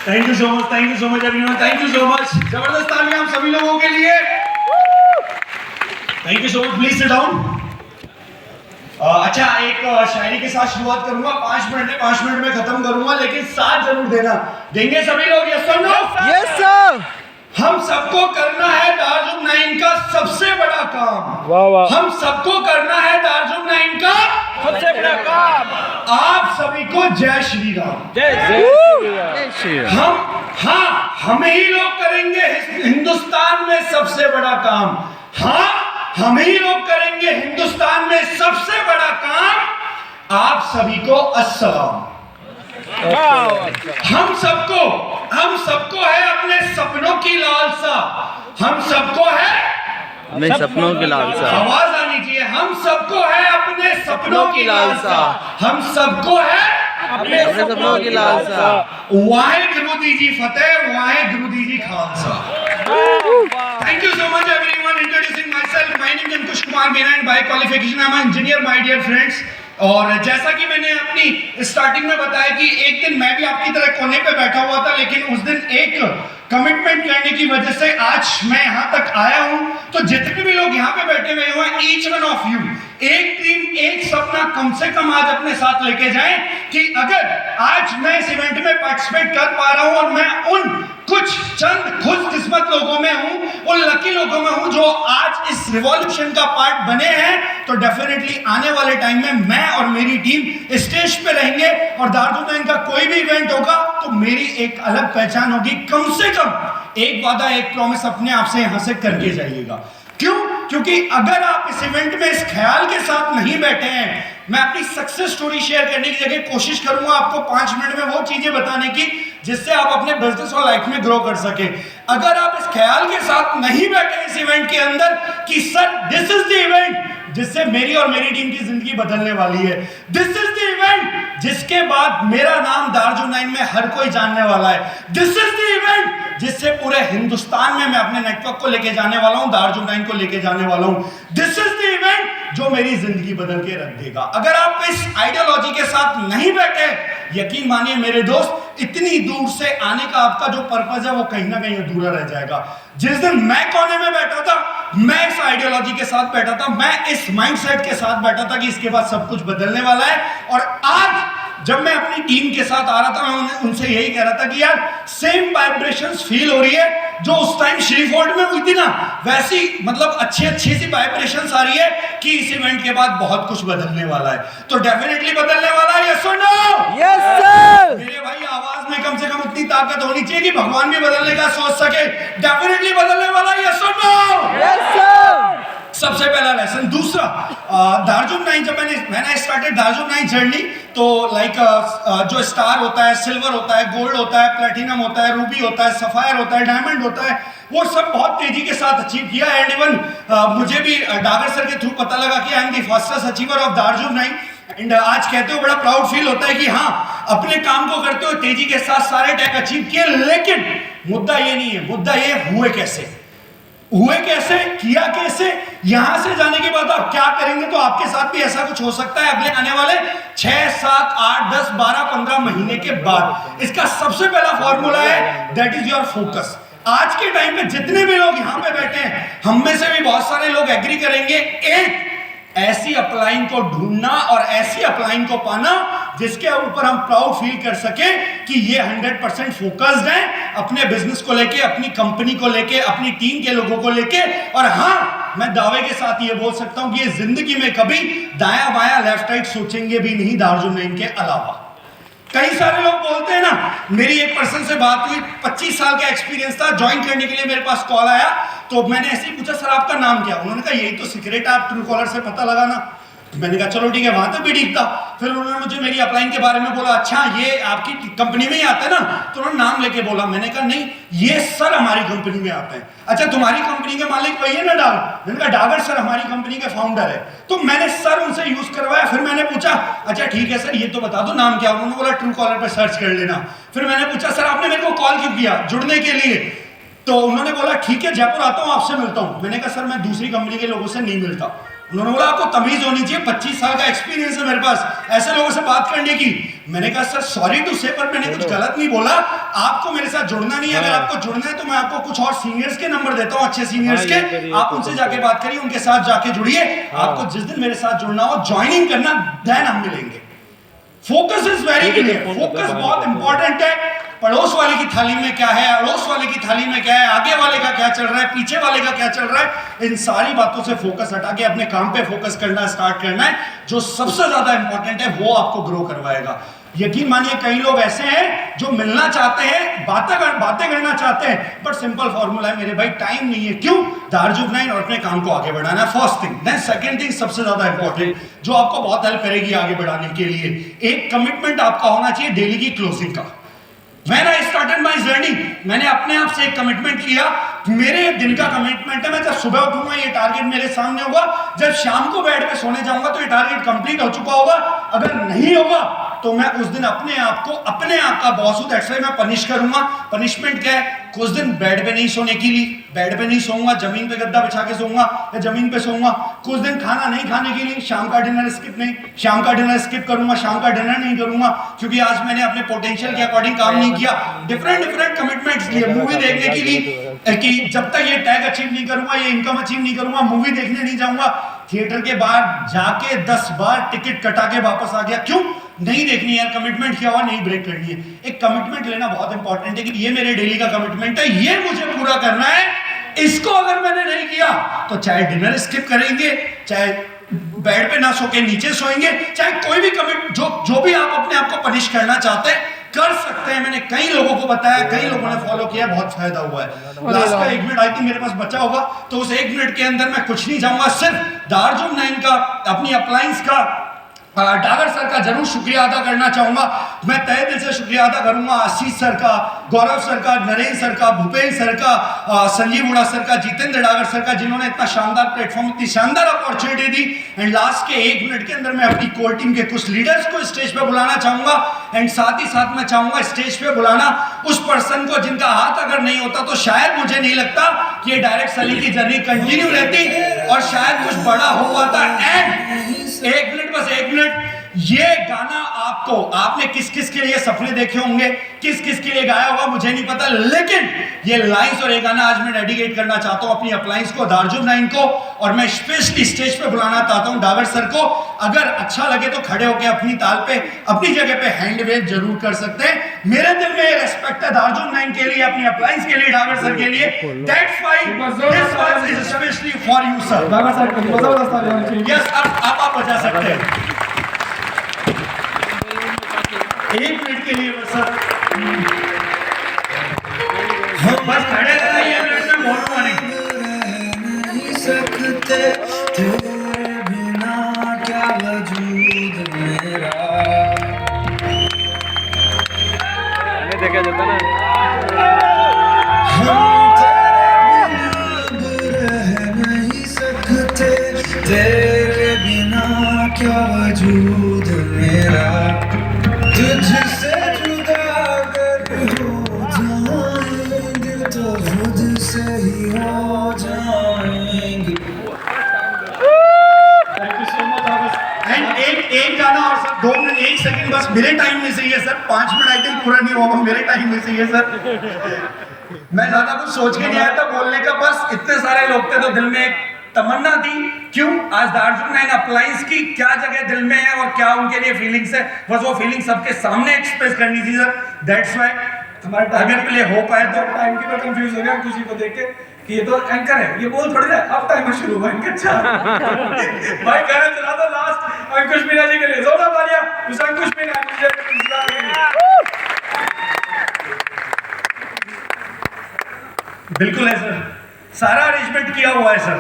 Thank you so much everyone, thank you so much. जबरदस्त तालियां हम सभी लोगों के लिए। Thank you so much, please sit down. अच्छा, एक शायरी के साथ शुरुआत करूंगा। 5 मिनट में 5 मिनट में खत्म करूंगा, लेकिन साथ जरूर देना। देंगे सभी लोग? यस और नो? Yes sir. हम सबको करना है दार्जुम 9 का सबसे बड़ा काम। वाह वाह। हम सबको करना है दार्जुम 9 का सबसे बड़ा काम। आप सभी को जय श्री राम। जय श्री राम। हम ही लोग करेंगे हिंदुस्तान में सबसे बड़ा काम। हम ही लोग करेंगे हिंदुस्तान में सबसे बड़ा काम। आप सभी को अस्सलाम। हम सबको है अपने सपनों की लालसा। हम सबको है मैं सपनों की लालसा। आवाज आनी चाहिए। हम सबको है अपने सपनों की लालसा। हम सबको है अपने सपनों की लालसा। वाहेगुरु दी जी फतेह, वाहेगुरु दी जी Khalsa. Thank you so much everyone. Introducing myself, my name is Ankush Kumar Meena and by qualification I'm an engineer, my dear friends. और जैसा कि मैंने अपनी स्टार्टिंग में बताया कि एक दिन मैं भी आपकी तरह कोने पे बैठा हुआ था, लेकिन उस दिन एक कमिटमेंट करने की वजह से आज मैं यहाँ तक आया हूँ। तो जितने भी लोग यहाँ पे बैठे हुए हैं, ईच वन ऑफ यू एक ड्रीम, एक सपना कम से कम आज अपने साथ लेके जाएं कि अगर आज मैं इस इवेंट में पार्टिसिपेट कर पा रहा हूँ और मैं उन कुछ चंद खुशकिस्मत लोगों में हूँ, उन लकी लोगों में हूँ जो आज इस रिवॉल्यूशन का पार्ट बने हैं, तो डेफिनेटली आने वाले टाइम में मैं और मेरी टीम स्टेज पे रहेंगे और दार्जुम 9 का कोई भी इवेंट होगा तो मेरी एक अलग पहचान होगी। कम से कम एक वादा, एक प्रॉमिस अपने आप से यहां से करके जाइएगा। क्यों? क्योंकि अगर आप इस इवेंट में इस ख्याल के साथ नहीं बैठे हैं, मैं अपनी सक्सेस स्टोरी शेयर करने की जगह कोशिश करूंगा आपको 5 मिनट में वो चीजें बताने की जिससे आप अपने बिजनेस और लाइफ में ग्रो कर सके। अगर आप इस ख्याल के साथ नहीं बैठे इस इवेंट के अंदर कि sir this is the event जिससे मेरी और मेरी टीम की जिंदगी बदलने वाली है, दिस इज द इवेंट जिसके बाद मेरा नाम दार्जुम 9 में हर कोई जानने वाला है, दिस इज द इवेंट जिससे पूरे हिंदुस्तान में मैं अपने नेटवर्क को लेके जाने वाला हूं, दार्जुम 9 को लेके जाने वाला हूं, दिस इज द इवेंट जो मेरी जिंदगी बदल के रख देगा। अगर आप इस आइडियोलॉजी के साथ नहीं बैठे, यकीन मानिए मेरे दोस्त, इतनी दूर से आने का आपका जो पर्पस है वो कहीं ना कहीं अधूरा रह जाएगा। जिस दिन मैं कोने में बैठा था, मैं इस आइडियोलॉजी के साथ बैठा था, मैं इस माइंडसेट के साथ बैठा था कि इसके बाद सब कुछ बदलने वाला है। और आज जब मैं अपनी टीम के साथ आ रहा था, मैं उनसे यही कह रहा था कि यार सेम वाइब्रेशंस फील हो रही है जो उस टाइम श्रीफोर्ड में हुई थी ना, वैसी मतलब अच्छी सी वाइब्रेशंस आ रही है कि इस इवेंट के बाद बहुत कुछ बदलने वाला है। तो डेफिनेटली बदलने वाला है, यस और नो? Yes sir. मेरे भाई आवाज में कम से कम इतनी ताकत होनी चाहिए कि भगवान भी बदलने का सोच सके। डेफिनेटली बदलने वाला है, यस और नो? Yes sir. सबसे पहला लेसन। दूसरा, दार्जुम 9 जब मैंने स्टार्टेड दार्जुम 9 जर्नी, तो लाइक जो स्टार होता है, सिल्वर होता है, गोल्ड होता है, प्लेटिनम होता है, रूबी होता है, सफायर होता है, डायमंड होता है, वो सब बहुत तेजी के साथ अचीव किया। एंड इवन मुझे भी डागर सर के थ्रू पता लगा कि I am the fastest achiever of दार्जुम 9। एंड आज कहते हो बड़ा प्राउड फील होता है कि हाँ, अपने काम को करते हुए तेजी के साथ सारे टैग अचीव किए। लेकिन मुद्दा ये नहीं है, मुद्दा ये हुए कैसे, किया कैसे। यहां से जाने के बाद आप क्या करेंगे, तो आपके साथ भी ऐसा कुछ हो सकता है अगले आने वाले 6, 7, 8, 10, 12, 15 महीने के बाद। इसका सबसे पहला फॉर्मूला है, दैट इज योर फोकस। आज के टाइम पे जितने भी लोग यहां पे बैठे हैं, हम में से भी बहुत सारे लोग एग्री करेंगे, एक ऐसी अपलाइन को ढूंढना और ऐसी अपलाइन को पाना जिसके ऊपर हम प्राउड फील कर सके कि ये 100% फोकस्ड है अपने बिजनेस को लेके, अपनी कंपनी को लेके, अपनी टीम के लोगों को लेके। और हाँ, मैं दावे के साथ ये बोल सकता हूं कि ये जिंदगी में कभी दाया बाया लेफ्ट राइट सोचेंगे भी नहीं दार्जुम 9 के अलावा। कई सारे लोग बोलते हैं ना, मेरी एक पर्सन से बात हुई, 25 साल का एक्सपीरियंस था, ज्वाइन करने के लिए मेरे पास कॉल आया, तो मैंने ऐसे ही पूछा सर आपका नाम क्या? उन्होंने कहा यही तो सीक्रेट है, आप ट्रू कॉलर से पता लगाना। तो मैंने कहा चलो ठीक है, वहां तक भी ठीक था। फिर उन्होंने मुझे मेरी अपलाइन के बारे में बोला, अच्छा ये आपकी कंपनी में ही आता है ना? तो उन्होंने नाम लेके बोला। मैंने कहा नहीं, ये सर हमारी कंपनी में आता है। अच्छा तुम्हारी कंपनी के मालिक वही है ना डागर? मैंने कहा डागर सर हमारी कंपनी के फाउंडर है। तो मैंने सर उनसे यूज करवाया। फिर मैंने पूछा अच्छा ठीक है सर ये तो बता दो नाम क्या? उन्होंने बोला ट्रू कॉलर पर सर्च कर लेना। फिर मैंने पूछा सर आपने मेरे को कॉल क्यों किया जुड़ने के लिए? तो उन्होंने बोला ठीक है जयपुर आता हूँ, आपसे मिलता हूँ। मैंने कहा सर मैं दूसरी कंपनी के लोगों से नहीं मिलता। उन्होंने बोला आपको तमीज होनी चाहिए, 25 साल का एक्सपीरियंस है मेरे पास ऐसे लोगों से बात करने की। मैंने कहा सर सॉरी टू से, पर मैंने कुछ गलत नहीं बोला, आपको मेरे साथ जुड़ना नहीं है। अगर आपको जुड़ना है तो मैं आपको कुछ और सीनियर्स के नंबर देता हूं, अच्छे सीनियर्स के, आप उनसे जाके बात करिए, उनके साथ जाके जुड़िए। आपको जिस दिन मेरे साथ जुड़ना हो ज्वाइनिंग करना, देन हम मिलेंगे। Focus is very clear, focus बहुत इंपॉर्टेंट है। पड़ोस वाले की थाली में क्या है, अड़ोस वाले की थाली में क्या है, आगे वाले का क्या चल रहा है, पीछे वाले का क्या चल रहा है, इन सारी बातों से फोकस हटा के अपने काम पे फोकस करना स्टार्ट करना है। जो सबसे ज्यादा इंपॉर्टेंट है वो आपको ग्रो करवाएगा। यकीन मानिए कई लोग ऐसे हैं जो मिलना चाहते हैं, बातें करना चाहते हैं, बट सिंपल फॉर्मूला है मेरे भाई, टाइम नहीं है। क्यों? दार्जुब नहीं, और अपने काम को आगे बढ़ाना है, first thing. Then second thing सबसे ज्यादा इंपॉर्टेंट, जो आपको बहुत हेल्प करेगी आगे बढ़ाने के लिए, एक कमिटमेंट आपका होना चाहिए डेली की क्लोजिंग का। When I started my journey, मैंने अपने आप से एक कमिटमेंट किया, मेरे दिन का कमिटमेंट है, मैं जब सुबह उठूंगा ये टारगेट मेरे सामने होगा, जब शाम को बेड पे सोने जाऊंगा तो ये टारगेट कंप्लीट हो चुका होगा। अगर नहीं होगा तो मैं उस दिन अपने आप का बॉस हूं, दैट्स व्हाई मैं पनिश करूंगा। पनिशमेंट क्या है? कुछ दिन बेड पे नहीं सोने के लिए, बेड पे नहीं सोऊंगा, जमीन पे गद्दा बिछा के सोऊंगा या जमीन पे सोऊंगा। कुछ दिन खाना नहीं खाने के लिए, शाम का डिनर स्किप नहीं, शाम का डिनर स्किप करूंगा, शाम का डिनर नहीं करूंगा क्योंकि आज मैंने अपने पोटेंशियल के अकॉर्डिंग काम नहीं किया। डिफरेंट कमिटमेंट्स लिए, मूवी देखने के लिए कि जब तक ये टैग अचीव नहीं करूंगा, ये इनकम अचीव नहीं करूंगा, मूवी देखने नहीं जाऊंगा। थिएटर के बाहर जाके 10 बार टिकट कटा के वापस आ गया। क्यों? नहीं देखनी है, कमिटमेंट किया हुआ नहीं ब्रेक करनी है। एक कमिटमेंट लेना बहुत इंपॉर्टेंट है कि ये मेरे डेली का कमिटमेंट है, ये मुझे पूरा करना है। इसको अगर मैंने नहीं किया तो चाहे डिनर स्किप करेंगे, चाहे बेड पे ना सो के नीचे सोएंगे, चाहे कोई भी जो भी आप अपने आप को पनिश करना चाहते हैं कर सकते हैं। मैंने कई लोगों को बताया, कई लोगों ने फॉलो किया, बहुत फायदा हुआ है। लास्ट का 1 मिनट आई थिंक मेरे पास बचा होगा, तो उस 1 मिनट के अंदर मैं कुछ नहीं जाऊंगा, सिर्फ दार्जुम 9 का, अपनी अप्लायंस का, डागर सर का जरूर शुक्रिया अदा करना चाहूंगा। मैं तहे दिल से शुक्रिया अदा करूंगा आशीष सर का, गौरव सर का, नरेंद्र सर का, भूपेंद्र सर का, संजीव उड़ा सर का, जितेंद्र डागर सर का, जिन्होंने इतना शानदार प्लेटफॉर्म, इतनी शानदार अपॉर्चुनिटी दी। एंड लास्ट के 1 मिनट के अंदर मैं अपनी कोर टीम के कुछ लीडर्स को स्टेज पे बुलाना चाहूंगा। एंड साथ ही साथ मैं चाहूंगा स्टेज पे बुलाना उस पर्सन को जिनका हाथ अगर नहीं होता तो शायद मुझे नहीं लगता कि ये डायरेक्ट सेलिंग की जर्नी कंटिन्यू रहती और शायद कुछ बड़ा हो पाता। एंड 1 मिनट, बस 1 मिनट, ये गाना आपने किस किस के लिए सपने देखे होंगे, किस किस के लिए गाया होगा मुझे नहीं पता, लेकिन ये लाइंस और ये गाना आज मैं डेडिकेट करना चाहता हूं अपनी अप्लायंस को, दार्जुम 9 को, और मैं स्पेशली स्टेज पे बुलाना चाहता हूं डागर सर को। अगर अच्छा लगे तो खड़े होकर अपनी ताल पे, अपनी जगह पे हैंड वेव जरूर कर सकते हैं। मेरे दिल में ये रेस्पेक्ट है दार्जुम 9 के लिए, अपनी अप्लायंस के लिए, डागर सर के लिए। That's why this verse is specially for you sir. Dagar sir को जबरदस्त ताली होनी चाहिए। यस, अब आप बजा सकते हैं 1 मिनट के लिए बस सर, बस खड़े रहिए, 1 मिनट में बोलूंगा नहीं सकते तेरे बिना क्या वजूद मेरा। देखा जाता ना, हम तेरे बिना रह नहीं सकते, तेरे बिना क्या वजूद मेरा। तुझसे जुदा अगर हो जाएंगे तो खुद से ही हो जाएंगे। Thank you so much Dagar sir. And एक गाना और सर, 2 मिनट 1 सेकंड बस मेरे टाइम में से ही है सर, 5 मिनट आई थिंक पूरा नहीं होगा, मेरे टाइम में से ही है सर। मैं ज्यादा कुछ सोच के नहीं आया था बोलने का, बस इतने सारे लोग थे तो दिल में एक तमन्ना थी। क्यों? आज दार्जुम 9 अप्लायंस की क्या जगह दिल में है और क्या उनके लिए फीलिंग्स है, बस वो फीलिंग सबके सामने एक्सप्रेस करनी थी सर। दैट्स व्हाई हमारे अगर प्ले हो पाए तो टाइम की तो कंफ्यूज हो गया किसी को देख के कि ये तो एंकर है, ये बोल थोड़ी है। अब टाइमर शुरू हुआ एंकर। अच्छा भाई गाना चला दो लास्ट अंकुश मीना जी के लिए, जोरदार तालियां उस अंकुश मीना जी के लिए। बिल्कुल है सर, सारा अरेंजमेंट किया हुआ है सर।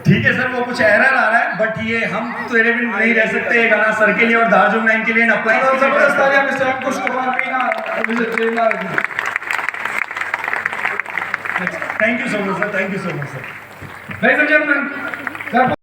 ठीक है सर, वो कुछ एरर आ रहा है, बट ये हम तेरे बिन नहीं रह सकते, ये गाना सर के लिए और दार्जुम 9 के लिए अप्लाई। जबरदस्त तालियां mister Ankush Kumar Meena. Thank you so much sir, thank you so much sir. Ladies and gentlemen,